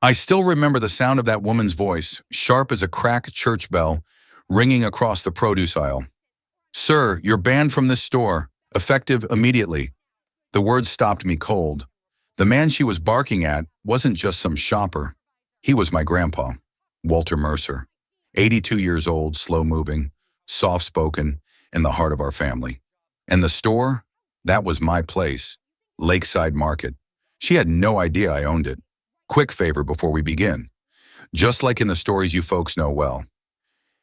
I still remember the sound of that woman's voice, sharp as a cracked church bell, ringing across the produce aisle. "Sir, you're banned from this store, effective immediately." The words stopped me cold. The man she was barking at wasn't just some shopper. He was my grandpa, Walter Mercer, 82 years old, slow-moving, soft-spoken, in the heart of our family. And the store? That was my place, Lakeside Market. She had no idea I owned it. Quick favor before we begin. Just like in the stories you folks know well,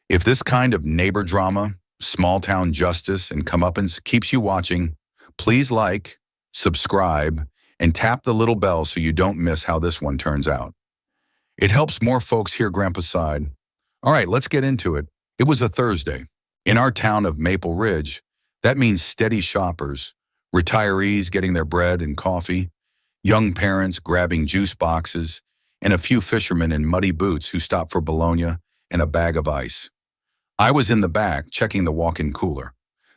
if this kind of neighbor drama, small-town justice, and comeuppance keeps you watching, please like, subscribe, and tap the little bell so you don't miss how this one turns out. It helps more folks hear Grandpa's side. All right, let's get into it. It was a Thursday. In our town of Maple Ridge, that means steady shoppers, retirees getting their bread and coffee, young parents grabbing juice boxes, and a few fishermen in muddy boots who stopped for bologna and a bag of ice. I was in the back checking the walk-in cooler.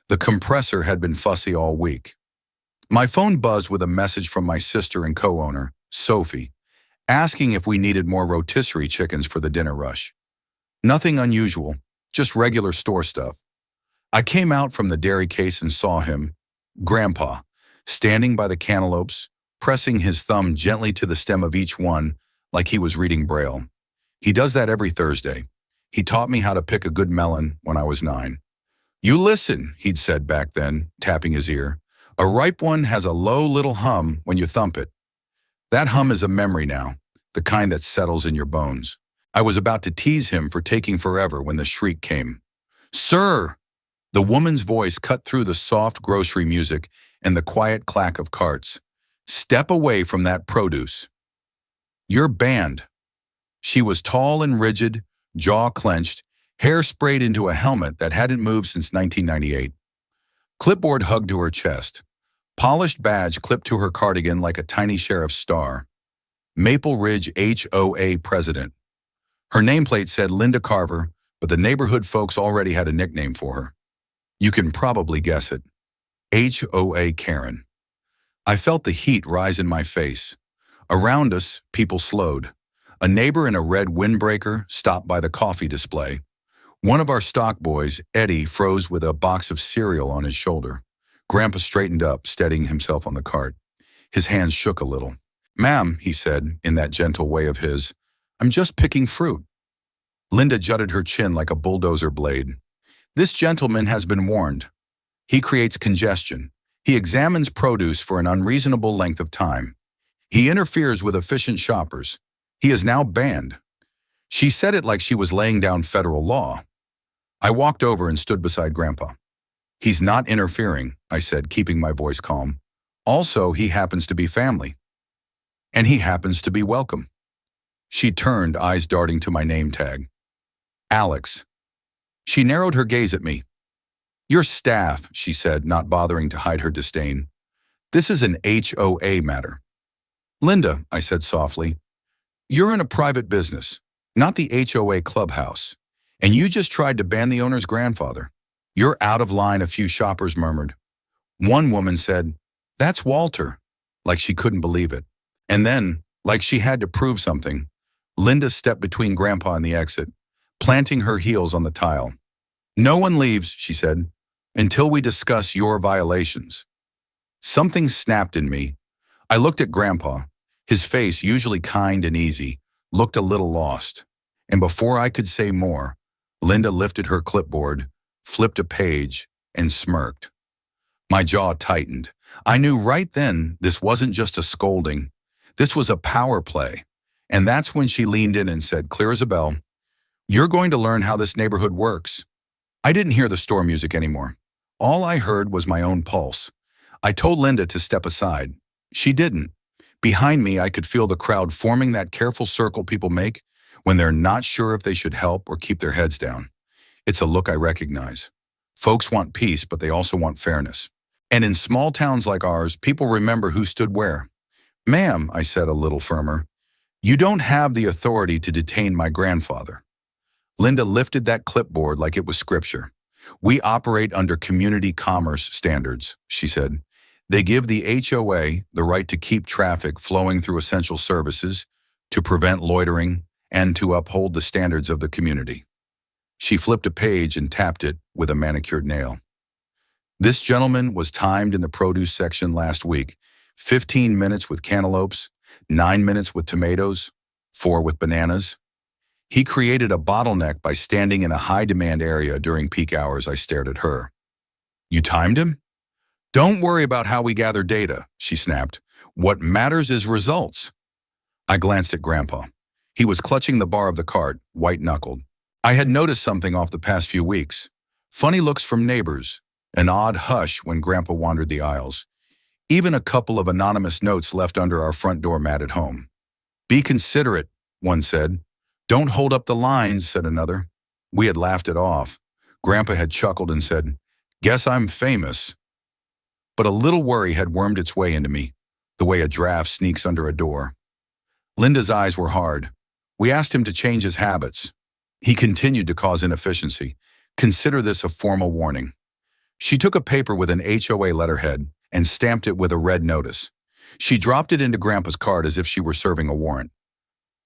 The compressor had been fussy all week. My phone buzzed with a message from my sister and co-owner, Sophie, asking if we needed more rotisserie chickens for the dinner rush. Nothing unusual, just regular store stuff. I came out from the dairy case and saw him, Grandpa, standing by the cantaloupes, pressing his thumb gently to the stem of each one like he was reading Braille. He does that every Thursday. He taught me how to pick a good melon when I was 9. "You listen," he'd said back then, tapping his ear. "A ripe one has a low little hum when you thump it." That hum is a memory now, the kind that settles in your bones. I was about to tease him for taking forever when the shriek came. "Sir!" The woman's voice cut through the soft grocery music and the quiet clack of carts. "Step away from that produce. You're banned." She was tall and rigid, jaw clenched, hair sprayed into a helmet that hadn't moved since 1998. Clipboard hugged to her chest. Polished badge clipped to her cardigan like a tiny sheriff's star. Maple Ridge HOA president. Her nameplate said Linda Carver, but the neighborhood folks already had a nickname for her. You can probably guess it. HOA Karen. I felt the heat rise in my face. Around us, people slowed. A neighbor in a red windbreaker stopped by the coffee display. One of our stock boys, Eddie, froze with a box of cereal on his shoulder. Grandpa straightened up, steadying himself on the cart. His hands shook a little. "Ma'am," he said, in that gentle way of his, "I'm just picking fruit." Linda jutted her chin like a bulldozer blade. "This gentleman has been warned. He creates congestion. He examines produce for an unreasonable length of time. He interferes with efficient shoppers. He is now banned." She said it like she was laying down federal law. I walked over and stood beside Grandpa. "He's not interfering," I said, keeping my voice calm. "Also, he happens to be family. And he happens to be welcome." She turned, eyes darting to my name tag. "Alex." She narrowed her gaze at me. "Your staff," she said, not bothering to hide her disdain. "This is an HOA matter." "Linda," I said softly, "you're in a private business, not the HOA clubhouse, and you just tried to ban the owner's grandfather. You're out of line," a few shoppers murmured. One woman said, "That's Walter," like she couldn't believe it. And then, like she had to prove something, Linda stepped between Grandpa and the exit, planting her heels on the tile. "No one leaves," she said, "until we discuss your violations." Something snapped in me. I looked at Grandpa. His face, usually kind and easy, looked a little lost. And before I could say more, Linda lifted her clipboard, flipped a page, and smirked. My jaw tightened. I knew right then this wasn't just a scolding. This was a power play. And that's when she leaned in and said, clear as a bell, "You're going to learn how this neighborhood works." I didn't hear the store music anymore. All I heard was my own pulse. I told Linda to step aside. She didn't. Behind me, I could feel the crowd forming that careful circle people make when they're not sure if they should help or keep their heads down. It's a look I recognize. Folks want peace, but they also want fairness. And in small towns like ours, people remember who stood where. "Ma'am," I said a little firmer, "you don't have the authority to detain my grandfather." Linda lifted that clipboard like it was scripture. "We operate under community commerce standards," she said. "They give the HOA the right to keep traffic flowing through essential services, to prevent loitering, and to uphold the standards of the community. She flipped a page and tapped it with a manicured nail. This gentleman was timed in the produce section last week. 15 minutes with cantaloupes, 9 minutes with tomatoes, 4 with bananas. He created a bottleneck by standing in a high-demand area during peak hours. I stared at her. You timed him? Don't worry about how we gather data, she snapped. What matters is results. I glanced at Grandpa. He was clutching the bar of the cart, white-knuckled. I had noticed something off the past few weeks. Funny looks from neighbors, an odd hush when Grandpa wandered the aisles. Even a couple of anonymous notes left under our front door mat at home. Be considerate, one said. Don't hold up the lines, said another. We had laughed it off. Grandpa had chuckled and said, Guess I'm famous. But a little worry had wormed its way into me, the way a draft sneaks under a door. Linda's eyes were hard. We asked him to change his habits. He continued to cause inefficiency. Consider this a formal warning. She took a paper with an HOA letterhead and stamped it with a red notice. She dropped it into Grandpa's cart as if she were serving a warrant.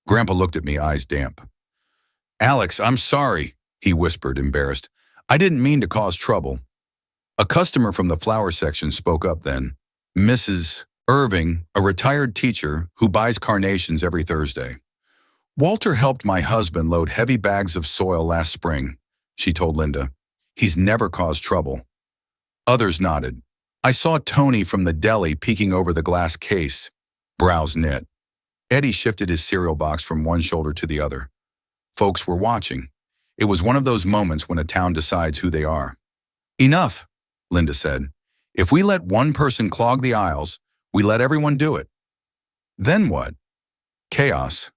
Grandpa looked at me, eyes damp. Alex, I'm sorry, he whispered, embarrassed. I didn't mean to cause trouble. A customer from the flower section spoke up then. Mrs. Irving, a retired teacher who buys carnations every Thursday. Walter helped my husband load heavy bags of soil last spring, she told Linda. He's never caused trouble. Others nodded. I saw Tony from the deli peeking over the glass case, brows knit. Eddie shifted his cereal box from one shoulder to the other. Folks were watching. It was one of those moments when a town decides who they are. Enough, Linda said. If we let one person clog the aisles, we let everyone do it. Then what? Chaos.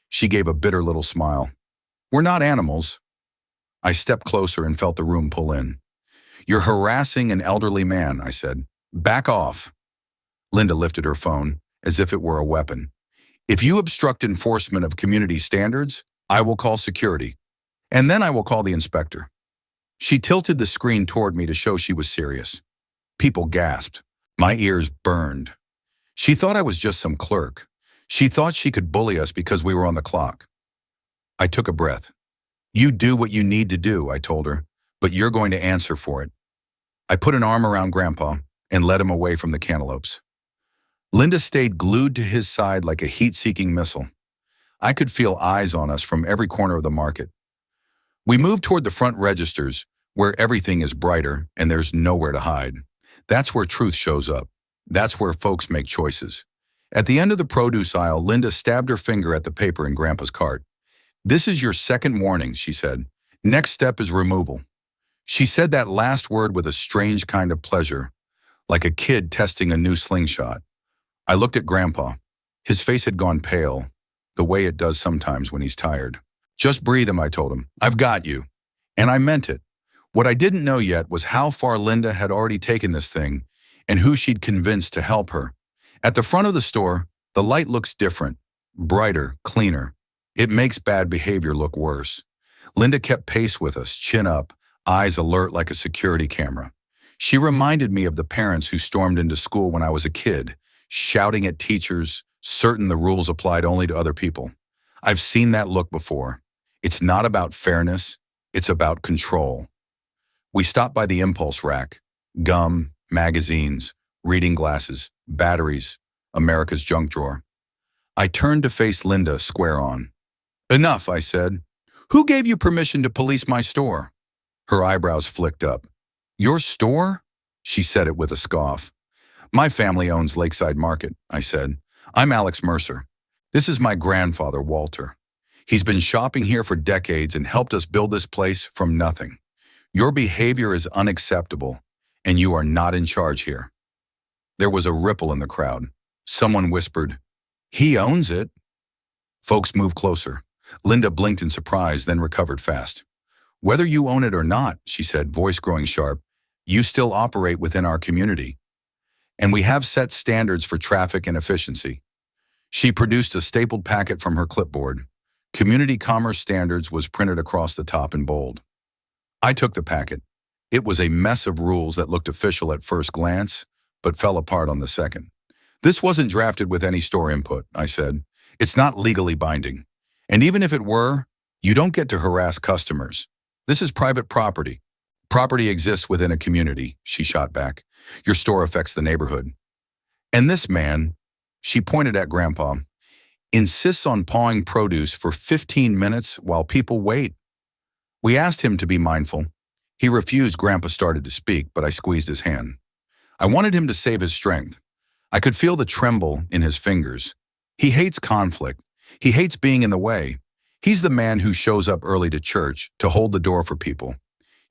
She gave a bitter little smile. We're not animals. I stepped closer and felt the room pull in. You're harassing an elderly man, I said. Back off. Linda lifted her phone as if it were a weapon. If you obstruct enforcement of community standards, I will call security. And then I will call the inspector. She tilted the screen toward me to show she was serious. People gasped. My ears burned. She thought I was just some clerk. She thought she could bully us because we were on the clock. I took a breath. You do what you need to do, I told her, but you're going to answer for it. I put an arm around Grandpa and led him away from the cantaloupes. Linda stayed glued to his side like a heat-seeking missile. I could feel eyes on us from every corner of the market. We moved toward the front registers, where everything is brighter and there's nowhere to hide. That's where truth shows up. That's where folks make choices. At the end of the produce aisle, Linda stabbed her finger at the paper in Grandpa's cart. This is your second warning, she said. Next step is removal. She said that last word with a strange kind of pleasure, like a kid testing a new slingshot. I looked at Grandpa. His face had gone pale, the way it does sometimes when he's tired. Just breathe him, I told him. I've got you. And I meant it. What I didn't know yet was how far Linda had already taken this thing and who she'd convinced to help her. At the front of the store, the light looks different, brighter, cleaner. It makes bad behavior look worse. Linda kept pace with us, chin up, eyes alert like a security camera. She reminded me of the parents who stormed into school when I was a kid, shouting at teachers, certain the rules applied only to other people. I've seen that look before. It's not about fairness, it's about control. We stopped by the impulse rack. Gum, magazines, reading glasses, batteries, America's junk drawer. I turned to face Linda square on. Enough, I said. Who gave you permission to police my store? Her eyebrows flicked up. Your store? She said it with a scoff. My family owns Lakeside Market, I said. I'm Alex Mercer. This is my grandfather, Walter. He's been shopping here for decades and helped us build this place from nothing. Your behavior is unacceptable, and you are not in charge here. There was a ripple in the crowd. Someone whispered, He owns it. Folks moved closer. Linda blinked in surprise, then recovered fast. Whether you own it or not, she said, voice growing sharp, you still operate within our community. And we have set standards for traffic and efficiency. She produced a stapled packet from her clipboard. Community Commerce Standards was printed across the top in bold. I took the packet. It was a mess of rules that looked official at first glance, but fell apart on the second. This wasn't drafted with any store input, I said. It's not legally binding. And even if it were, you don't get to harass customers. This is private property. Property exists within a community, she shot back. Your store affects the neighborhood. And this man, she pointed at Grandpa, insists on pawing produce for 15 minutes while people wait. We asked him to be mindful. He refused. Grandpa started to speak, but I squeezed his hand. I wanted him to save his strength. I could feel the tremble in his fingers. He hates conflict. He hates being in the way. He's the man who shows up early to church to hold the door for people.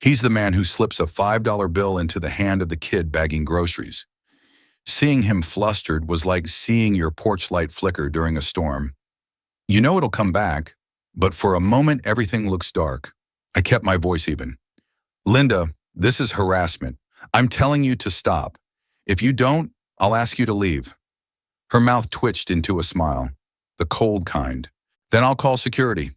He's the man who slips a $5 bill into the hand of the kid bagging groceries. Seeing him flustered was like seeing your porch light flicker during a storm. You know it'll come back, but for a moment everything looks dark. I kept my voice even. Linda, this is harassment. I'm telling you to stop. If you don't, I'll ask you to leave. Her mouth twitched into a smile, the cold kind. Then I'll call security.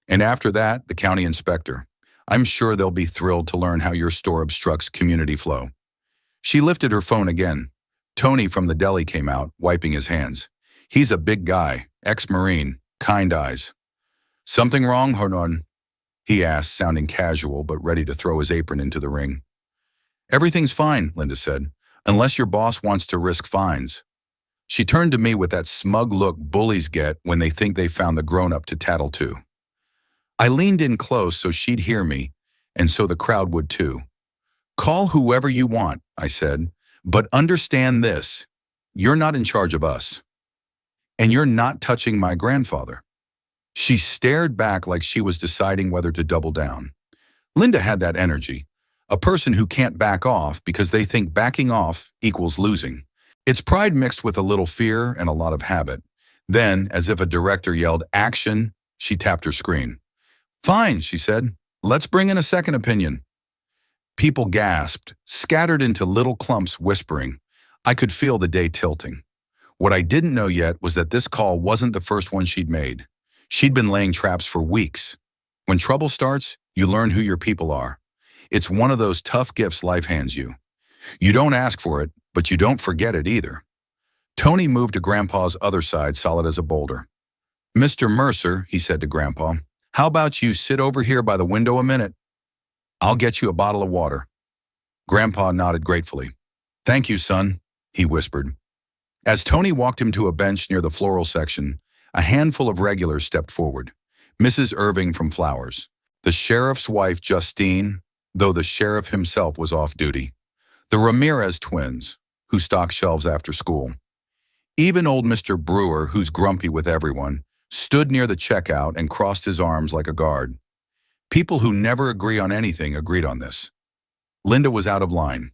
And after that, the county inspector. I'm sure they'll be thrilled to learn how your store obstructs community flow. She lifted her phone again. Tony from the deli came out, wiping his hands. He's a big guy, ex-Marine, kind eyes. Something wrong, Hernan? He asked, sounding casual but ready to throw his apron into the ring. Everything's fine, Linda said, unless your boss wants to risk fines. She turned to me with that smug look bullies get when they think they found the grown-up to tattle to. I leaned in close so she'd hear me, and so the crowd would too. Call whoever you want, I said, but understand this. You're not in charge of us. And you're not touching my grandfather. She stared back like she was deciding whether to double down. Linda had that energy, a person who can't back off because they think backing off equals losing. It's pride mixed with a little fear and a lot of habit. Then, as if a director yelled, "Action," she tapped her screen. Fine, she said. Let's bring in a second opinion. People gasped, scattered into little clumps whispering. I could feel the day tilting. What I didn't know yet was that this call wasn't the first one she'd made. She'd been laying traps for weeks. When trouble starts, you learn who your people are. It's one of those tough gifts life hands you. You don't ask for it, but you don't forget it either. Tony moved to Grandpa's other side, solid as a boulder. Mr. Mercer, he said to Grandpa, how about you sit over here by the window a minute? I'll get you a bottle of water. Grandpa nodded gratefully. Thank you, son, he whispered. As Tony walked him to a bench near the floral section, a handful of regulars stepped forward. Mrs. Irving from Flowers, the sheriff's wife Justine, though the sheriff himself was off duty, the Ramirez twins, who stock shelves after school. Even old Mr. Brewer, who's grumpy with everyone, stood near the checkout and crossed his arms like a guard. People who never agree on anything agreed on this. Linda was out of line.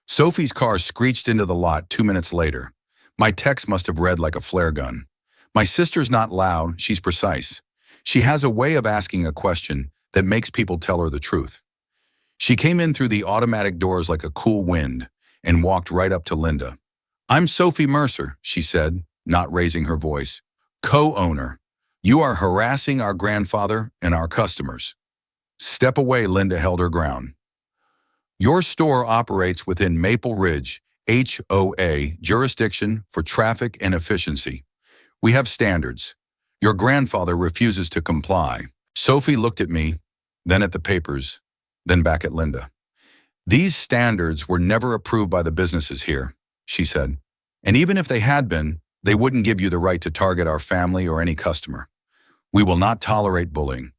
Sophie's car screeched into the lot 2 minutes later. My text must have read like a flare gun. My sister's not loud, she's precise. She has a way of asking a question that makes people tell her the truth. She came in through the automatic doors like a cool wind and walked right up to Linda. I'm Sophie Mercer, she said, not raising her voice. Co-owner. You are harassing our grandfather and our customers. Step away, Linda held her ground. Your store operates within Maple Ridge, HOA, jurisdiction for traffic and efficiency. We have standards. Your grandfather refuses to comply. Sophie looked at me, then at the papers, then back at Linda. These standards were never approved by the businesses here, she said. And even if they had been, they wouldn't give you the right to target our family or any customer. We will not tolerate bullying.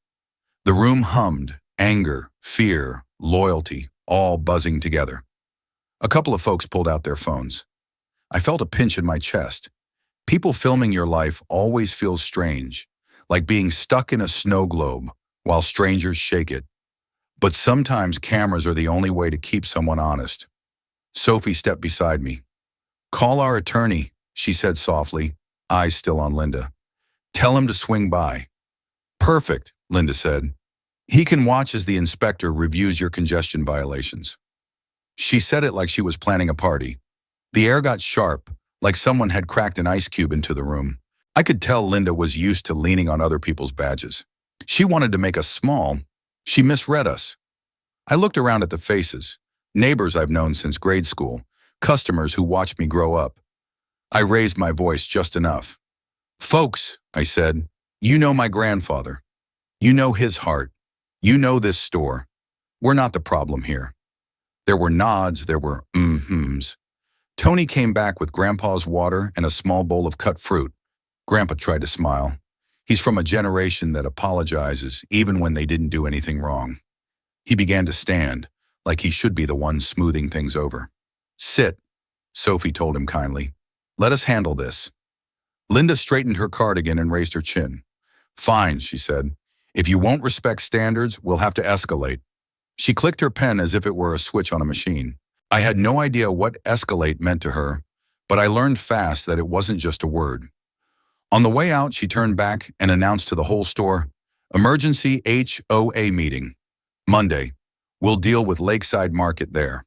The room hummed, anger, fear, loyalty, all buzzing together. A couple of folks pulled out their phones. I felt a pinch in my chest. People filming your life always feels strange, like being stuck in a snow globe while strangers shake it. But sometimes cameras are the only way to keep someone honest. Sophie stepped beside me. Call our attorney, she said softly, eyes still on Linda. Tell him to swing by. Perfect, Linda said. He can watch as the inspector reviews your congestion violations. She said it like she was planning a party. The air got sharp, like someone had cracked an ice cube into the room. I could tell Linda was used to leaning on other people's badges. She wanted to make us small. She misread us. I looked around at the faces, neighbors I've known since grade school, customers who watched me grow up. I raised my voice just enough. Folks, I said. You know my grandfather. You know his heart. You know this store. We're not the problem here. There were nods, there were mm-hms. Tony came back with Grandpa's water and a small bowl of cut fruit. Grandpa tried to smile. He's from a generation that apologizes even when they didn't do anything wrong. He began to stand, like he should be the one smoothing things over. Sit, Sophie told him kindly. Let us handle this. Linda straightened her cardigan and raised her chin. Fine, she said. If you won't respect standards, we'll have to escalate. She clicked her pen as if it were a switch on a machine. I had no idea what escalate meant to her, but I learned fast that it wasn't just a word. On the way out, she turned back and announced to the whole store, Emergency HOA meeting. Monday. We'll deal with Lakeside Market there.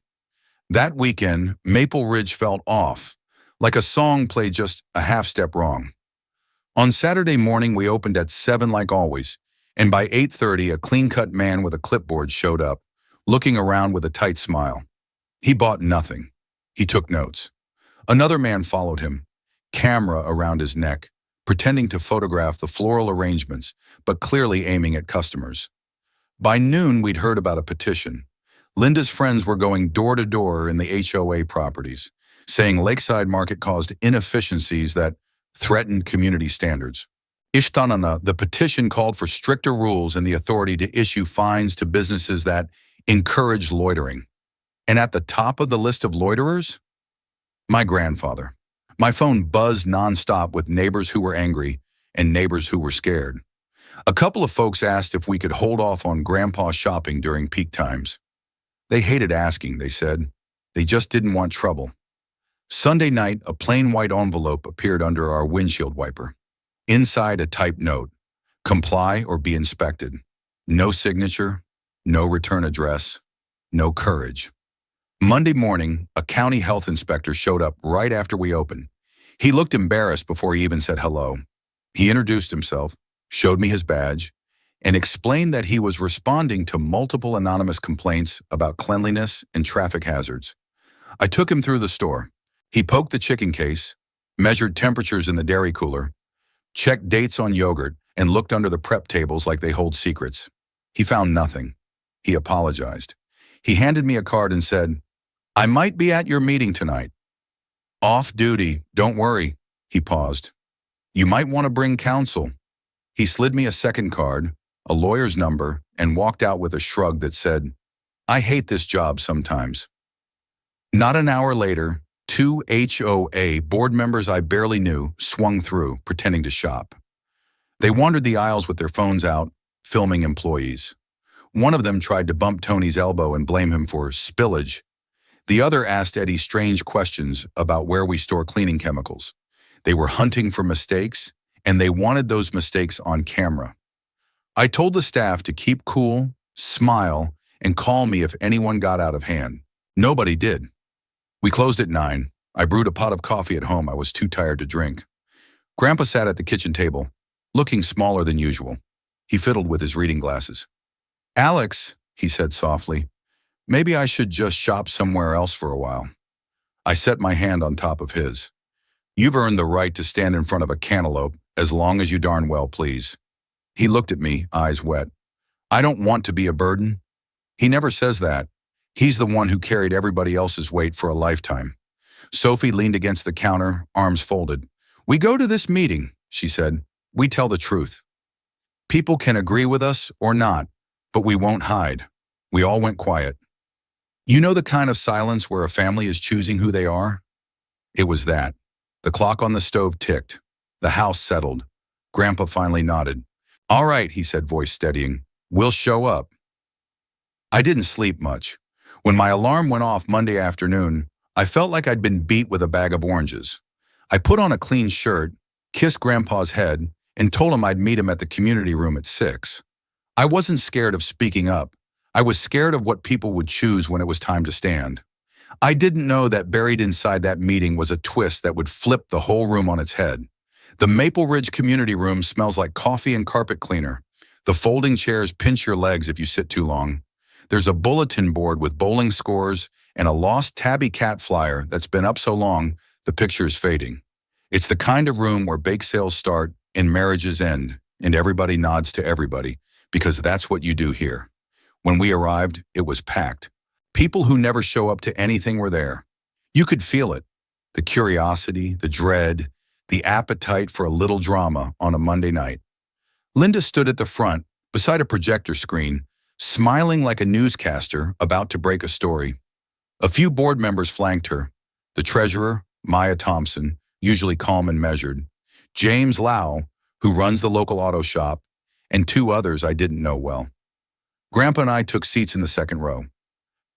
That weekend, Maple Ridge felt off, like a song played just a half step wrong. On Saturday morning, we opened at 7 like always, and by 8:30, a clean-cut man with a clipboard showed up, looking around with a tight smile. He bought nothing. He took notes. Another man followed him, camera around his neck, pretending to photograph the floral arrangements, but clearly aiming at customers. By noon, we'd heard about a petition. Linda's friends were going door to door in the HOA properties, saying Lakeside Market caused inefficiencies that threatened community standards. Ishtanana, the petition called for stricter rules and the authority to issue fines to businesses that encouraged loitering. And at the top of the list of loiterers? My grandfather. My phone buzzed nonstop with neighbors who were angry and neighbors who were scared. A couple of folks asked if we could hold off on Grandpa's shopping during peak times. They hated asking, they said. They just didn't want trouble. Sunday night, a plain white envelope appeared under our windshield wiper. Inside, a typed note, comply or be inspected. No signature, no return address, no courage. Monday morning, a county health inspector showed up right after we opened. He looked embarrassed before he even said hello. He introduced himself, showed me his badge, and explained that he was responding to multiple anonymous complaints about cleanliness and traffic hazards. I took him through the store. He poked the chicken case, measured temperatures in the dairy cooler, checked dates on yogurt, and looked under the prep tables like they hold secrets. He found nothing. He apologized. He handed me a card and said, I might be at your meeting tonight. Off duty, don't worry. He paused. You might want to bring counsel. He slid me a second card, a lawyer's number, and walked out with a shrug that said, I hate this job sometimes. Not an hour later, 2 HOA board members I barely knew swung through, pretending to shop. They wandered the aisles with their phones out, filming employees. One of them tried to bump Tony's elbow and blame him for spillage. The other asked Eddie strange questions about where we store cleaning chemicals. They were hunting for mistakes, and they wanted those mistakes on camera. I told the staff to keep cool, smile, and call me if anyone got out of hand. Nobody did. We closed at 9. I brewed a pot of coffee at home. I was too tired to drink. Grandpa sat at the kitchen table, looking smaller than usual. He fiddled with his reading glasses. Alex, he said softly, maybe I should just shop somewhere else for a while. I set my hand on top of his. You've earned the right to stand in front of a cantaloupe as long as you darn well please. He looked at me, eyes wet. I don't want to be a burden. He never says that. He's the one who carried everybody else's weight for a lifetime. Sophie leaned against the counter, arms folded. We go to this meeting, she said. We tell the truth. People can agree with us or not, but we won't hide. We all went quiet. You know the kind of silence where a family is choosing who they are? It was that. The clock on the stove ticked. The house settled. Grandpa finally nodded. All right, he said, voice steadying. We'll show up. I didn't sleep much. When my alarm went off Monday afternoon, I felt like I'd been beat with a bag of oranges. I put on a clean shirt, kissed Grandpa's head, and told him I'd meet him at the community room at 6. I wasn't scared of speaking up. I was scared of what people would choose when it was time to stand. I didn't know that buried inside that meeting was a twist that would flip the whole room on its head. The Maple Ridge community room smells like coffee and carpet cleaner. The folding chairs pinch your legs if you sit too long. There's a bulletin board with bowling scores and a lost tabby cat flyer that's been up so long the picture is fading. It's the kind of room where bake sales start And marriages end, and everybody nods to everybody, because that's what you do here. When we arrived, it was packed. People who never show up to anything were there. You could feel it. The curiosity, the dread, the appetite for a little drama on a Monday night. Linda stood at the front, beside a projector screen, smiling like a newscaster about to break a story. A few board members flanked her. The treasurer, Maya Thompson, usually calm and measured, James Lau, who runs the local auto shop, and two others I didn't know well. Grandpa and I took seats in the second row.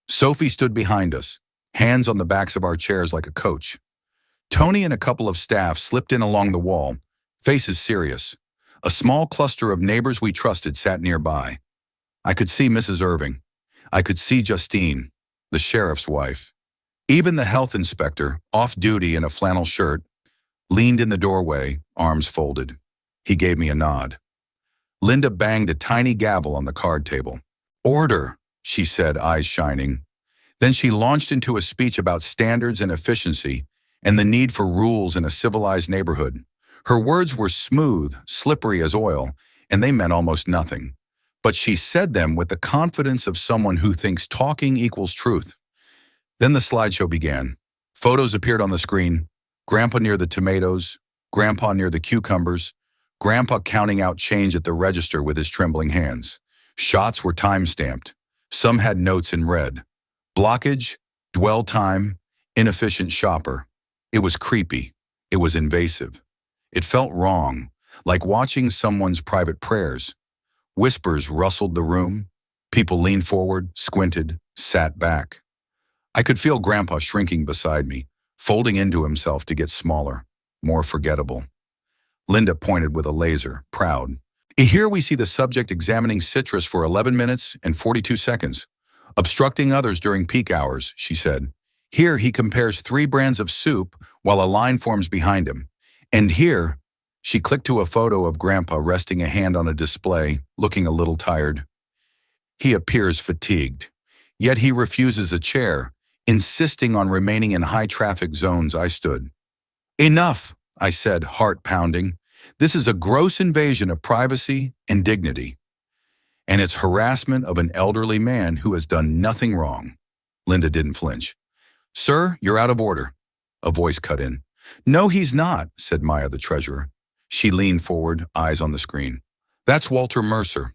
Sophie stood behind us, hands on the backs of our chairs like a coach. Tony and a couple of staff slipped in along the wall, faces serious. A small cluster of neighbors we trusted sat nearby. I could see Mrs. Irving. I could see Justine, the sheriff's wife. Even the health inspector, off duty in a flannel shirt, leaned in the doorway, arms folded. He gave me a nod. Linda banged a tiny gavel on the card table. "Order," she said, eyes shining. Then she launched into a speech about standards and efficiency and the need for rules in a civilized neighborhood. Her words were smooth, slippery as oil, and they meant almost nothing. But she said them with the confidence of someone who thinks talking equals truth. Then the slideshow began. Photos appeared on the screen. Grandpa near the tomatoes, Grandpa near the cucumbers, Grandpa counting out change at the register with his trembling hands. Shots were time-stamped. Some had notes in red. Blockage, dwell time, inefficient shopper. It was creepy. It was invasive. It felt wrong, like watching someone's private prayers. Whispers rustled the room. People leaned forward, squinted, sat back. I could feel Grandpa shrinking beside me, folding into himself to get smaller, more forgettable. Linda pointed with a laser, proud. Here we see the subject examining citrus for 11 minutes and 42 seconds, obstructing others during peak hours, she said. Here he compares 3 brands of soup while a line forms behind him. And here, she clicked to a photo of Grandpa resting a hand on a display, looking a little tired. He appears fatigued, yet he refuses a chair, insisting on remaining in high-traffic zones. I stood. "Enough," I said, heart pounding. "This is a gross invasion of privacy and dignity. And it's harassment of an elderly man who has done nothing wrong." Linda didn't flinch. "Sir, you're out of order," a voice cut in. "No, he's not," said Maya, the treasurer. She leaned forward, eyes on the screen. "That's Walter Mercer.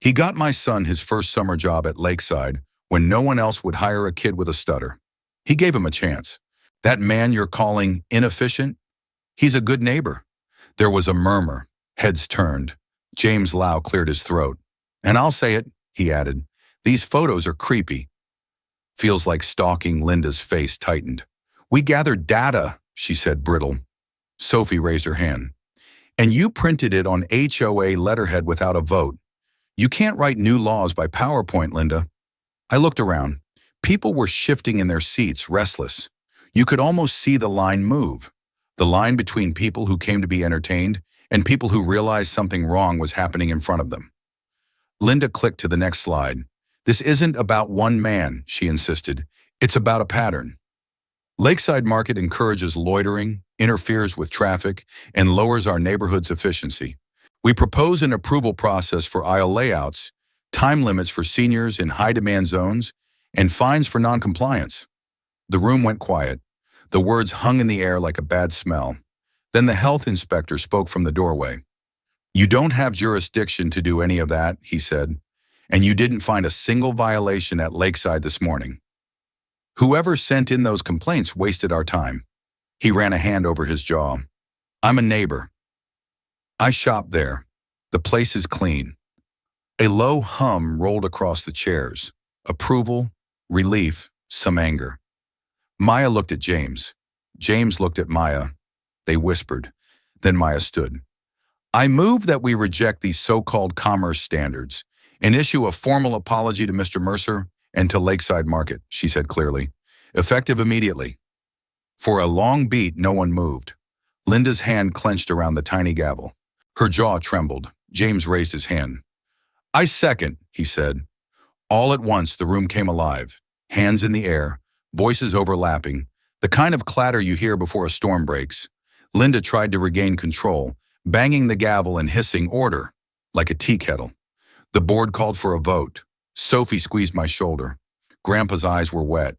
He got my son his first summer job at Lakeside when no one else would hire a kid with a stutter. He gave him a chance. That man you're calling inefficient? He's a good neighbor." There was a murmur. Heads turned. James Lau cleared his throat. "And I'll say it," he added. "These photos are creepy." Feels like stalking. Linda's face tightened. "We gathered data," she said, brittle. Sophie raised her hand. "And you printed it on HOA letterhead without a vote. You can't write new laws by PowerPoint, Linda." I looked around. People were shifting in their seats, restless. You could almost see the line move. The line between people who came to be entertained and people who realized something wrong was happening in front of them. Linda clicked to the next slide. "This isn't about one man," she insisted. "It's about a pattern. Lakeside Market encourages loitering, interferes with traffic, and lowers our neighborhood's efficiency. We propose an approval process for aisle layouts, time limits for seniors in high-demand zones, and fines for noncompliance." The room went quiet. The words hung in the air like a bad smell. Then the health inspector spoke from the doorway. "You don't have jurisdiction to do any of that," he said, "and you didn't find a single violation at Lakeside this morning. Whoever sent in those complaints wasted our time." He ran a hand over his jaw. "I'm a neighbor. I shop there. The place is clean." A low hum rolled across the chairs. Approval, relief, some anger. Maya looked at James. James looked at Maya. They whispered. Then Maya stood. "I move that we reject these so-called commerce standards and issue a formal apology to Mr. Mercer and to Lakeside Market," she said clearly, "effective immediately." For a long beat, no one moved. Linda's hand clenched around the tiny gavel. Her jaw trembled. James raised his hand. "I second," he said. All at once, the room came alive. Hands in the air, voices overlapping, the kind of clatter you hear before a storm breaks. Linda tried to regain control, banging the gavel and hissing order like a tea kettle. The board called for a vote. Sophie squeezed my shoulder. Grandpa's eyes were wet.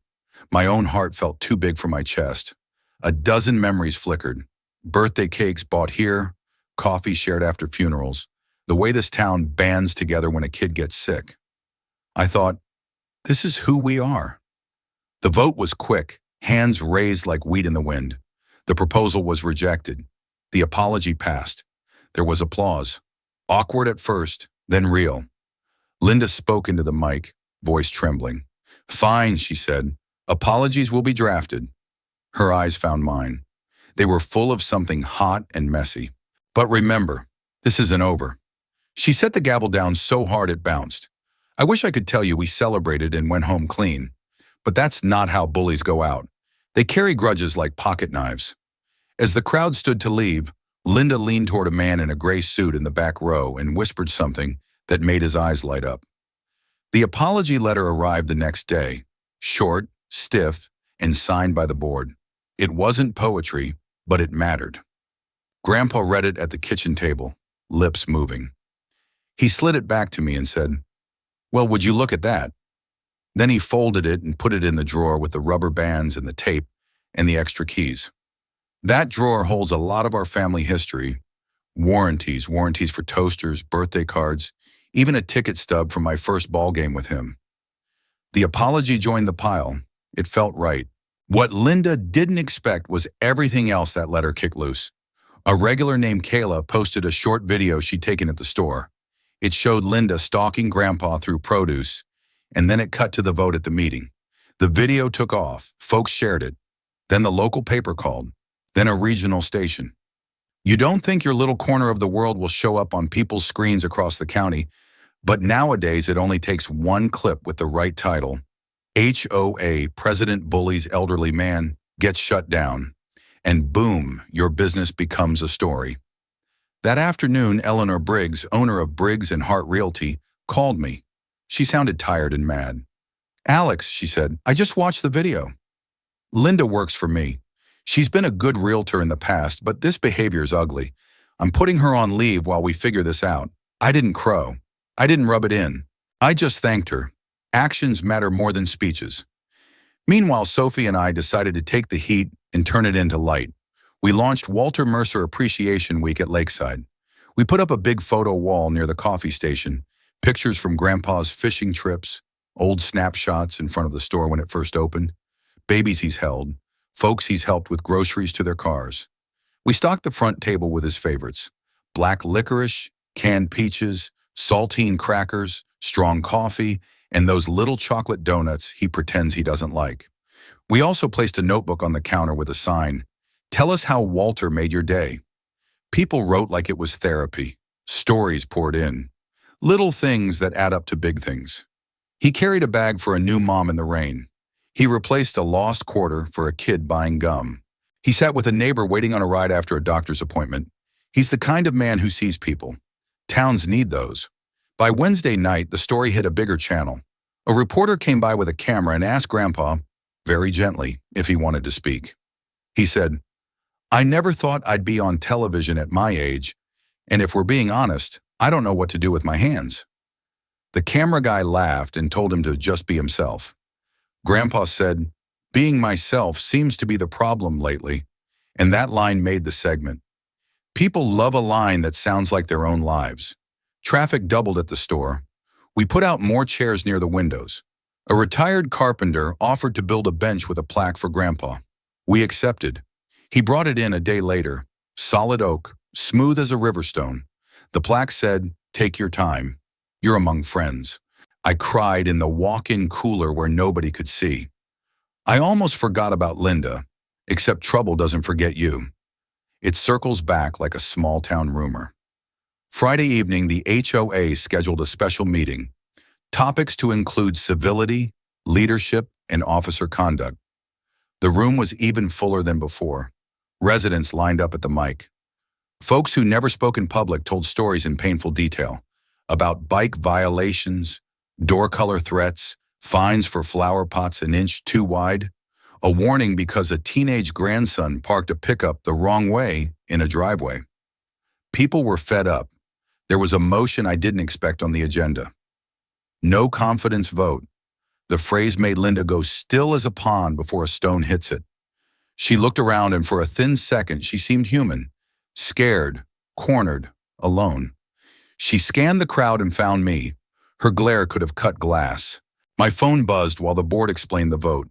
My own heart felt too big for my chest. A dozen memories flickered. Birthday cakes bought here, coffee shared after funerals, the way this town bands together when a kid gets sick. I thought, this is who we are. The vote was quick, hands raised like wheat in the wind. The proposal was rejected. The apology passed. There was applause. Awkward at first, then real. Linda spoke into the mic, voice trembling. Fine, she said. Apologies will be drafted. Her eyes found mine. They were full of something hot and messy. But remember, this isn't over. She set the gavel down so hard it bounced. I wish I could tell you we celebrated and went home clean. But that's not how bullies go out. They carry grudges like pocket knives. As the crowd stood to leave, Linda leaned toward a man in a gray suit in the back row and whispered something that made his eyes light up. The apology letter arrived the next day, short, stiff, and signed by the board. It wasn't poetry, but it mattered. Grandpa read it at the kitchen table, lips moving. He slid it back to me and said, "Well, would you look at that?" Then he folded it and put it in the drawer with the rubber bands and the tape and the extra keys. That drawer holds a lot of our family history, warranties for toasters, birthday cards, even a ticket stub from my first ball game with him. The apology joined the pile. It felt right. What Linda didn't expect was everything else that letter kicked loose. A regular named Kayla posted a short video she'd taken at the store. It showed Linda stalking Grandpa through produce, and then it cut to the vote at the meeting. The video took off. Folks shared it. Then the local paper called. Then a regional station. You don't think your little corner of the world will show up on people's screens across the county, but nowadays it only takes one clip with the right title. HOA, President Bullies Elderly Man, gets shut down. And boom, your business becomes a story. That afternoon, Eleanor Briggs, owner of Briggs & Hart Realty, called me. She sounded tired and mad. "Alex," she said, "I just watched the video." Linda works for me. She's been a good realtor in the past, but this behavior's ugly. I'm putting her on leave while we figure this out. I didn't crow. I didn't rub it in. I just thanked her. Actions matter more than speeches. Meanwhile, Sophie and I decided to take the heat and turn it into light. We launched Walter Mercer Appreciation Week at Lakeside. We put up a big photo wall near the coffee station, pictures from Grandpa's fishing trips, old snapshots in front of the store when it first opened, babies he's held, folks he's helped with groceries to their cars. We stocked the front table with his favorites: black licorice, canned peaches, saltine crackers, strong coffee, and those little chocolate donuts he pretends he doesn't like. We also placed a notebook on the counter with a sign, "Tell us how Walter made your day." People wrote like it was therapy. Stories poured in. Little things that add up to big things. He carried a bag for a new mom in the rain. He replaced a lost quarter for a kid buying gum. He sat with a neighbor waiting on a ride after a doctor's appointment. He's the kind of man who sees people. Towns need those. By Wednesday night, the story hit a bigger channel. A reporter came by with a camera and asked Grandpa, very gently, if he wanted to speak. He said, "I never thought I'd be on television at my age, and if we're being honest, I don't know what to do with my hands." The camera guy laughed and told him to just be himself. Grandpa said, "Being myself seems to be the problem lately," and that line made the segment. People love a line that sounds like their own lives. Traffic doubled at the store. We put out more chairs near the windows. A retired carpenter offered to build a bench with a plaque for Grandpa. We accepted. He brought it in a day later, solid oak, smooth as a river stone. The plaque said, "Take your time. You're among friends." I cried in the walk-in cooler where nobody could see. I almost forgot about Linda, except trouble doesn't forget you. It circles back like a small-town rumor. Friday evening, the HOA scheduled a special meeting. Topics to include civility, leadership, and officer conduct. The room was even fuller than before. Residents lined up at the mic. Folks who never spoke in public told stories in painful detail about bike violations, door color threats, fines for flower pots an inch too wide, a warning because a teenage grandson parked a pickup the wrong way in a driveway. People were fed up. There was a motion I didn't expect on the agenda. No confidence vote. The phrase made Linda go still as a pond before a stone hits it. She looked around and for a thin second she seemed human, scared, cornered, alone. She scanned the crowd and found me. Her glare could have cut glass. My phone buzzed while the board explained the vote.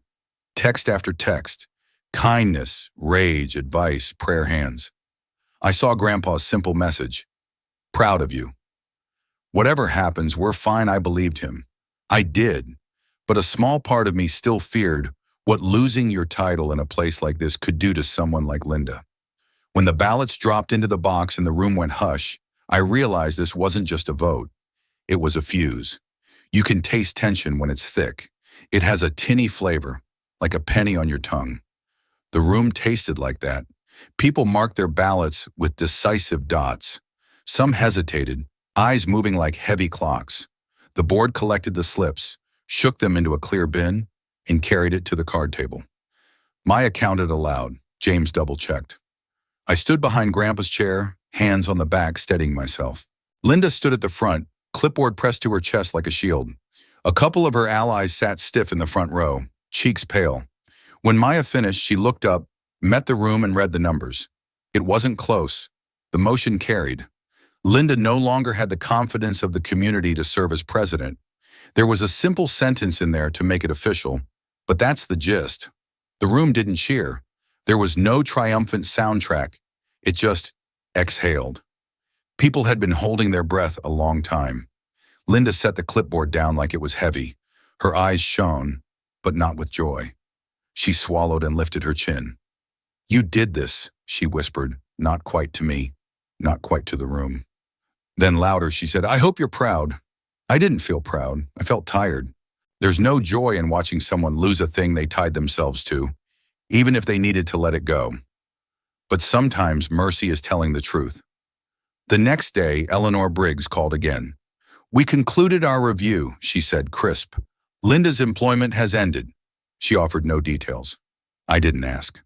Text after text. Kindness, rage, advice, prayer hands. I saw Grandpa's simple message. Proud of you. Whatever happens, we're fine, I believed him. I did. But a small part of me still feared what losing your title in a place like this could do to someone like Linda. When the ballots dropped into the box and the room went hush, I realized this wasn't just a vote. It was a fuse. You can taste tension when it's thick. It has a tinny flavor, like a penny on your tongue. The room tasted like that. People marked their ballots with decisive dots. Some hesitated, eyes moving like heavy clocks. The board collected the slips, shook them into a clear bin, and carried it to the card table. Maya counted aloud. James double-checked. I stood behind Grandpa's chair, hands on the back, steadying myself. Linda stood at the front, clipboard pressed to her chest like a shield. A couple of her allies sat stiff in the front row, cheeks pale. When Maya finished, she looked up, met the room, and read the numbers. It wasn't close. The motion carried. Linda no longer had the confidence of the community to serve as president. There was a simple sentence in there to make it official, but that's the gist. The room didn't cheer. There was no triumphant soundtrack. It just exhaled. People had been holding their breath a long time. Linda set the clipboard down like it was heavy. Her eyes shone, but not with joy. She swallowed and lifted her chin. You did this, she whispered, not quite to me, not quite to the room. Then louder, she said, I hope you're proud. I didn't feel proud. I felt tired. There's no joy in watching someone lose a thing they tied themselves to, even if they needed to let it go. But sometimes mercy is telling the truth. The next day, Eleanor Briggs called again. We concluded our review, she said, crisp. Linda's employment has ended. She offered no details. I didn't ask.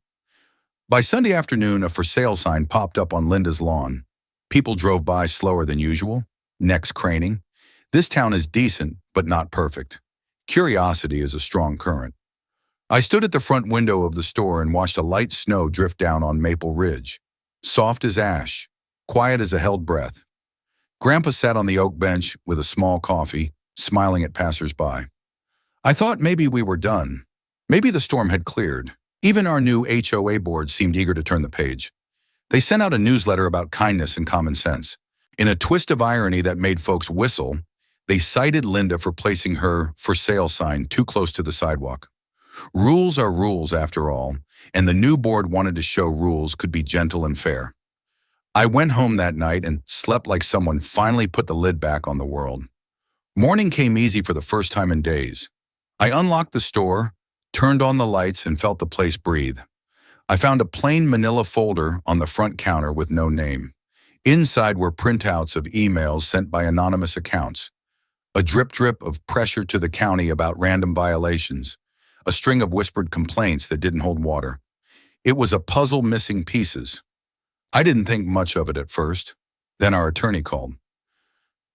By Sunday afternoon, a for sale sign popped up on Linda's lawn. People drove by slower than usual, necks craning. This town is decent, but not perfect. Curiosity is a strong current. I stood at the front window of the store and watched a light snow drift down on Maple Ridge, soft as ash, quiet as a held breath. Grandpa sat on the oak bench with a small coffee, smiling at passers-by. I thought maybe we were done. Maybe the storm had cleared. Even our new HOA board seemed eager to turn the page. They sent out a newsletter about kindness and common sense. In a twist of irony that made folks whistle, they cited Linda for placing her for sale sign too close to the sidewalk. Rules are rules, after all, and the new board wanted to show rules could be gentle and fair. I went home that night and slept like someone finally put the lid back on the world. Morning came easy for the first time in days. I unlocked the store, turned on the lights, and felt the place breathe. I found a plain manila folder on the front counter with no name. Inside were printouts of emails sent by anonymous accounts, a drip of pressure to the county about random violations, a string of whispered complaints that didn't hold water. It was a puzzle missing pieces. I didn't think much of it at first. Then our attorney called.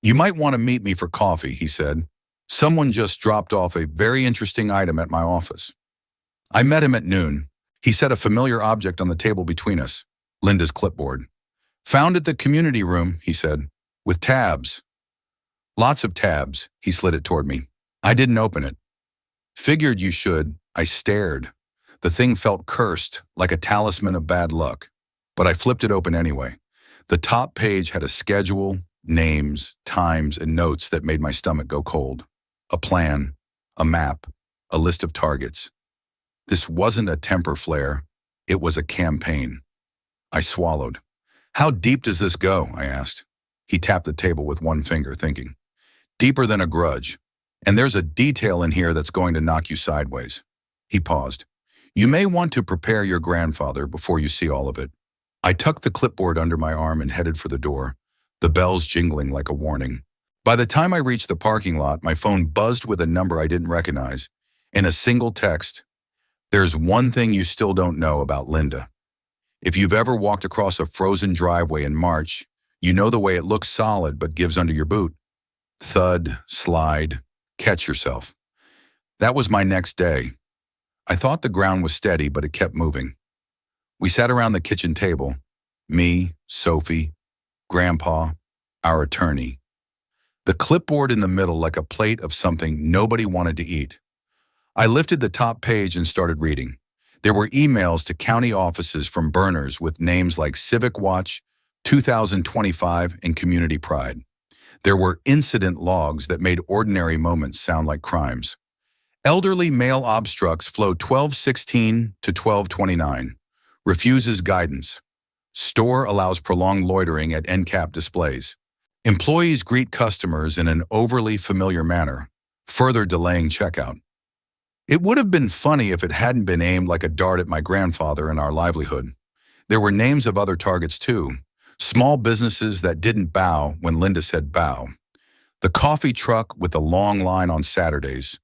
You might want to meet me for coffee, he said. Someone just dropped off a very interesting item at my office. I met him at noon. He set a familiar object on the table between us, Linda's clipboard. Found at the community room, he said, with tabs. Lots of tabs, he slid it toward me. I didn't open it. Figured you should. I stared. The thing felt cursed, like a talisman of bad luck. But I flipped it open anyway. The top page had a schedule, names, times, and notes that made my stomach go cold. A plan, a map, a list of targets. This wasn't a temper flare. It was a campaign. I swallowed. How deep does this go? I asked. He tapped the table with one finger, thinking. Deeper than a grudge. And there's a detail in here that's going to knock you sideways. He paused. You may want to prepare your grandfather before you see all of it. I tucked the clipboard under my arm and headed for the door, the bells jingling like a warning. By the time I reached the parking lot, my phone buzzed with a number I didn't recognize, and a single text. There's one thing you still don't know about Linda. If you've ever walked across a frozen driveway in March, You know the way it looks solid but gives under your boot. Thud, slide, catch yourself. That was my next day. I thought the ground was steady, but it kept moving. We sat around the kitchen table. Me, Sophie, Grandpa, our attorney. The clipboard in the middle like a plate of something nobody wanted to eat. I lifted the top page and started reading. There were emails to county offices from burners with names like Civic Watch, 2025, and Community Pride. There were incident logs that made ordinary moments sound like crimes. Elderly male obstructs flow 1216 to 1229. Refuses guidance. Store allows prolonged loitering at end cap displays. Employees greet customers in an overly familiar manner, further delaying checkout. It would have been funny if it hadn't been aimed like a dart at my grandfather and our livelihood. There were names of other targets too. Small businesses that didn't bow when Linda said bow. The coffee truck with the long line on Saturdays.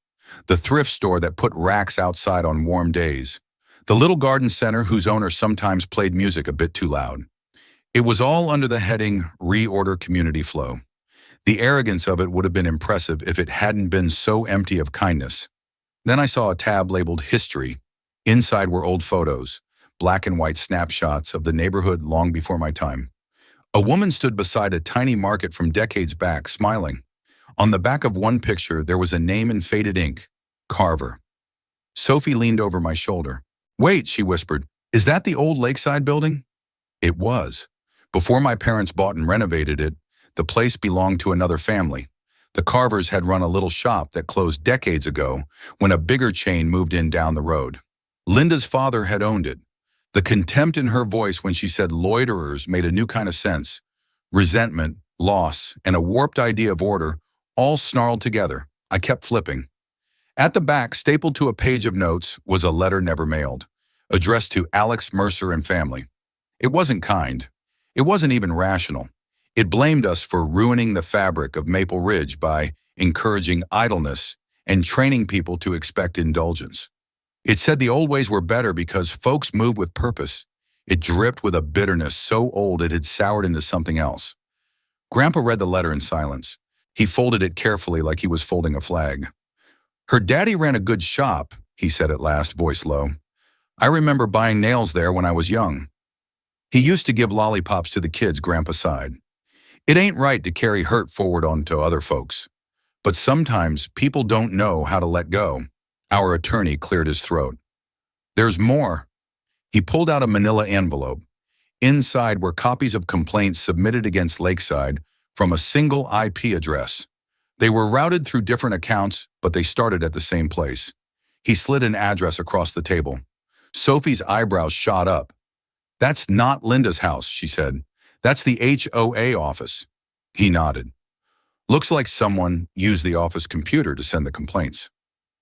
The thrift store that put racks outside on warm days. The little garden center whose owner sometimes played music a bit too loud. It was all under the heading Reorder Community Flow. The arrogance of it would have been impressive if it hadn't been so empty of kindness. Then I saw a tab labeled History. Inside were old photos, black and white snapshots of the neighborhood long before my time. A woman stood beside a tiny market from decades back, smiling. On the back of one picture, there was a name in faded ink, Carver. Sophie leaned over my shoulder. "Wait," she whispered, "is that the old Lakeside building?" It was. Before my parents bought and renovated it, the place belonged to another family. The Carvers had run a little shop that closed decades ago when a bigger chain moved in down the road. Linda's father had owned it. The contempt in her voice when she said loiterers made a new kind of sense. Resentment, loss, and a warped idea of order, all snarled together. I kept flipping. At the back, stapled to a page of notes, was a letter never mailed, addressed to Alex Mercer and family. It wasn't kind. It wasn't even rational. It blamed us for ruining the fabric of Maple Ridge by encouraging idleness and training people to expect indulgence. It said the old ways were better because folks moved with purpose. It dripped with a bitterness so old it had soured into something else. Grandpa read the letter in silence. He folded it carefully like he was folding a flag. "Her daddy ran a good shop," he said at last, voice low. "I remember buying nails there when I was young." He used to give lollipops to the kids, Grandpa sighed. "It ain't right to carry hurt forward onto other folks. But sometimes people don't know how to let go." Our attorney cleared his throat. "There's more." He pulled out a manila envelope. Inside were copies of complaints submitted against Lakeside from a single IP address. They were routed through different accounts, but they started at the same place. He slid an address across the table. Sophie's eyebrows shot up. "That's not Linda's house," she said. "That's the HOA office." He nodded. "Looks like someone used the office computer to send the complaints."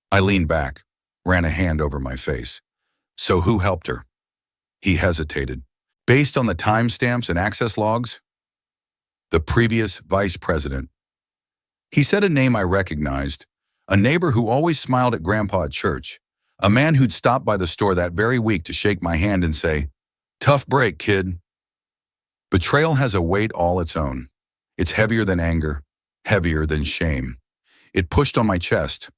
I leaned back, ran a hand over my face. "So who helped her?" He hesitated. "Based on the timestamps and access logs?" "The previous vice president." He said a name I recognized, a neighbor who always smiled at Grandpa at church, a man who'd stopped by the store that very week to shake my hand and say, "Tough break, kid." Betrayal has a weight all its own. It's heavier than anger, heavier than shame. It pushed on my chest.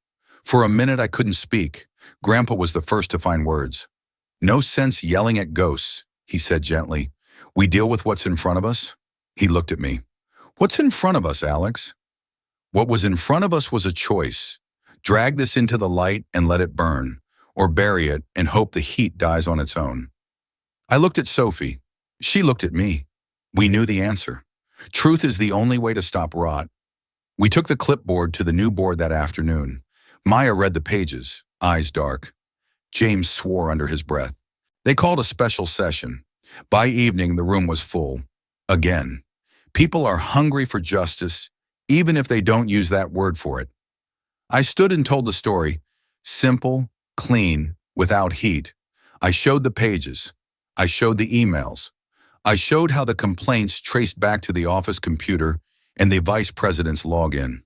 For a minute I couldn't speak. Grandpa was the first to find words. "No sense yelling at ghosts," he said gently. "We deal with what's in front of us." He looked at me. "What's in front of us, Alex?" What was in front of us was a choice. Drag this into the light and let it burn, or bury it and hope the heat dies on its own. I looked at Sophie. She looked at me. We knew the answer. Truth is the only way to stop rot. We took the clipboard to the new board that afternoon. Maya read the pages, eyes dark. James swore under his breath. They called a special session. By evening, the room was full. Again. People are hungry for justice, even if they don't use that word for it. I stood and told the story, simple, clean, without heat. I showed the pages. I showed the emails. I showed how the complaints traced back to the office computer and the vice president's login.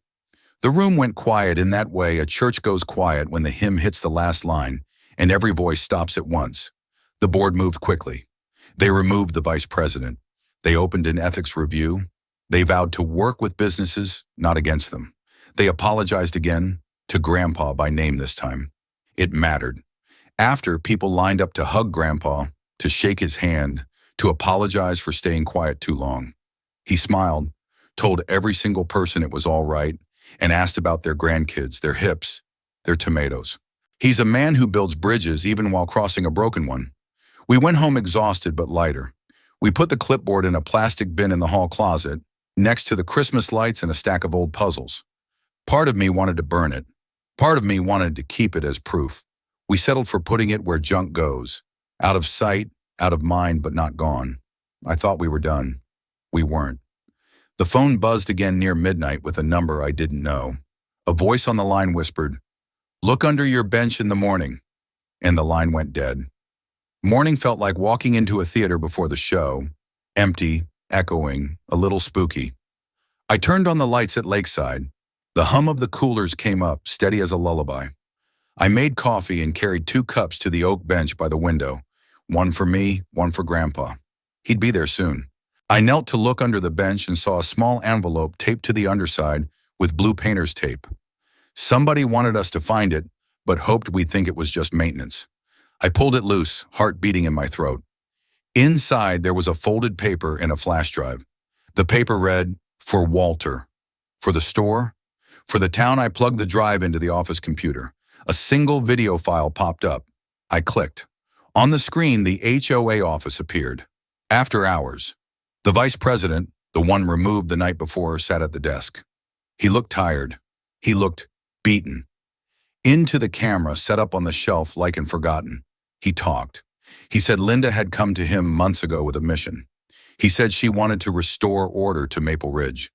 The room went quiet in that way a church goes quiet when the hymn hits the last line and every voice stops at once. The board moved quickly. They removed the vice president. They opened an ethics review. They vowed to work with businesses, not against them. They apologized again, to Grandpa by name this time. It mattered. After, people lined up to hug Grandpa, to shake his hand, to apologize for staying quiet too long. He smiled, told every single person it was all right, and asked about their grandkids, their hips, their tomatoes. He's a man who builds bridges even while crossing a broken one. We went home exhausted but lighter. We put the clipboard in a plastic bin in the hall closet, next to the Christmas lights and a stack of old puzzles. Part of me wanted to burn it. Part of me wanted to keep it as proof. We settled for putting it where junk goes. Out of sight, out of mind, but not gone. I thought we were done. We weren't. The phone buzzed again near midnight with a number I didn't know. A voice on the line whispered, "Look under your bench in the morning." And the line went dead. Morning felt like walking into a theater before the show. Empty, echoing, a little spooky. I turned on the lights at Lakeside. The hum of the coolers came up, steady as a lullaby. I made coffee and carried 2 cups to the oak bench by the window. One for me, one for Grandpa. He'd be there soon. I knelt to look under the bench and saw a small envelope taped to the underside with blue painter's tape. Somebody wanted us to find it, but hoped we'd think it was just maintenance. I pulled it loose, heart beating in my throat. Inside, there was a folded paper and a flash drive. The paper read, "For Walter." For the store? For the town. I plugged the drive into the office computer. A single video file popped up. I clicked. On the screen, the HOA office appeared. After hours. The vice president, the one removed the night before, sat at the desk. He looked tired. He looked beaten. Into the camera set up on the shelf like and forgotten. He talked. He said Linda had come to him months ago with a mission. He said she wanted to restore order to Maple Ridge.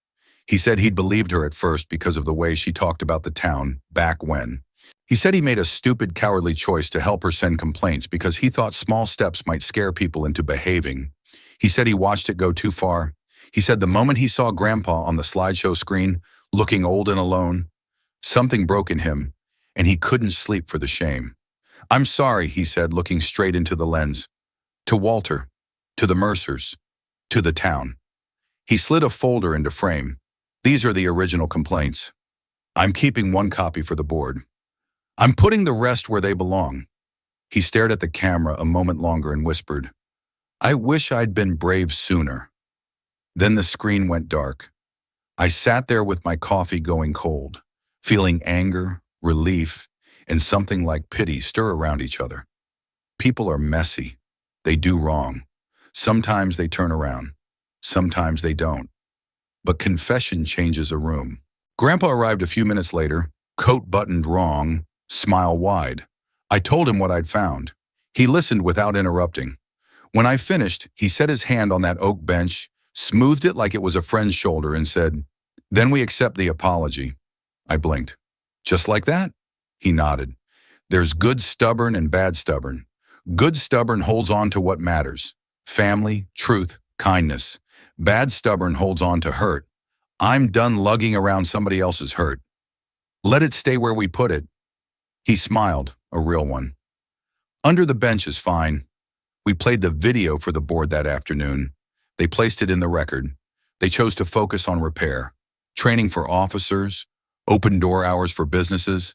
He said he'd believed her at first because of the way she talked about the town back when. He said he made a stupid, cowardly choice to help her send complaints because he thought small steps might scare people into behaving. He said he watched it go too far. He said the moment he saw Grandpa on the slideshow screen, looking old and alone, something broke in him, and he couldn't sleep for the shame. "I'm sorry," he said, looking straight into the lens. "To Walter, to the Mercers, to the town." He slid a folder into frame. "These are the original complaints. I'm keeping 1 copy for the board. I'm putting the rest where they belong." He stared at the camera a moment longer and whispered, "I wish I'd been brave sooner." Then the screen went dark. I sat there with my coffee going cold, feeling anger, relief, and something like pity stir around each other. People are messy. They do wrong. Sometimes they turn around. Sometimes they don't. But confession changes a room. Grandpa arrived a few minutes later, coat buttoned wrong, smile wide. I told him what I'd found. He listened without interrupting. When I finished, he set his hand on that oak bench, smoothed it like it was a friend's shoulder, and said, "Then we accept the apology." I blinked. "Just like that?" He nodded. "There's good stubborn and bad stubborn. Good stubborn holds on to what matters. Family, truth, kindness. Bad stubborn holds on to hurt. I'm done lugging around somebody else's hurt. Let it stay where we put it." He smiled, a real one. Under the bench is fine. We played the video for the board that afternoon. They placed it in the record. They chose to focus on repair, training for officers, open door hours for businesses,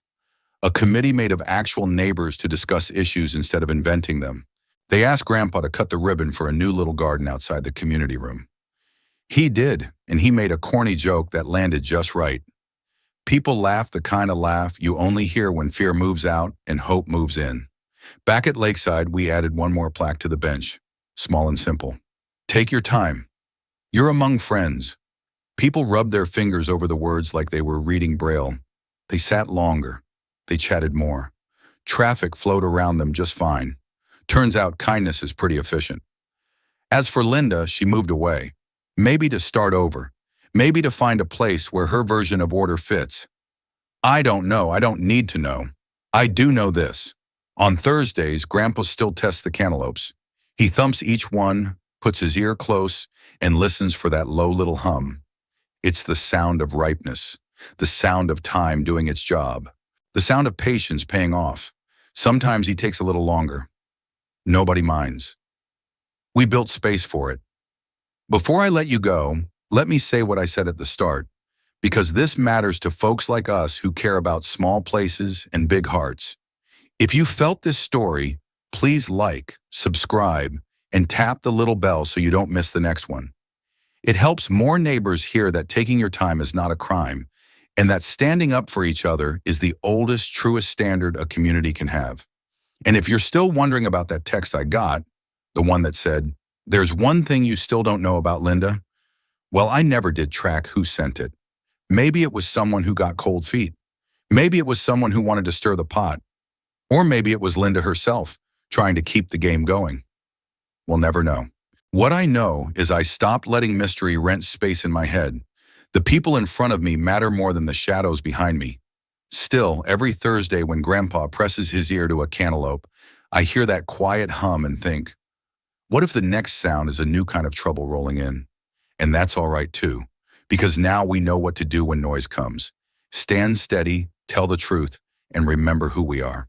a committee made of actual neighbors to discuss issues instead of inventing them. They asked Grandpa to cut the ribbon for a new little garden outside the community room. He did, and he made a corny joke that landed just right. People laughed the kind of laugh you only hear when fear moves out and hope moves in. Back at Lakeside, we added one more plaque to the bench, small and simple. "Take your time. You're among friends." People rubbed their fingers over the words like they were reading Braille. They sat longer. They chatted more. Traffic flowed around them just fine. Turns out kindness is pretty efficient. As for Linda, she moved away. Maybe to start over. Maybe to find a place where her version of order fits. I don't know. I don't need to know. I do know this. On Thursdays, Grandpa still tests the cantaloupes. He thumps each one, puts his ear close, and listens for that low little hum. It's the sound of ripeness, the sound of time doing its job, the sound of patience paying off. Sometimes he takes a little longer. Nobody minds. We built space for it. Before I let you go, let me say what I said at the start, because this matters to folks like us who care about small places and big hearts. If you felt this story, please like, subscribe, and tap the little bell so you don't miss the next one. It helps more neighbors hear that taking your time is not a crime, and that standing up for each other is the oldest, truest standard a community can have. And if you're still wondering about that text I got, the one that said, "There's one thing you still don't know about Linda," well, I never did track who sent it. Maybe it was someone who got cold feet. Maybe it was someone who wanted to stir the pot. Or maybe it was Linda herself, trying to keep the game going. We'll never know. What I know is I stopped letting mystery rent space in my head. The people in front of me matter more than the shadows behind me. Still, every Thursday when Grandpa presses his ear to a cantaloupe, I hear that quiet hum and think, what if the next sound is a new kind of trouble rolling in? And that's all right too, because now we know what to do when noise comes. Stand steady, tell the truth, and remember who we are.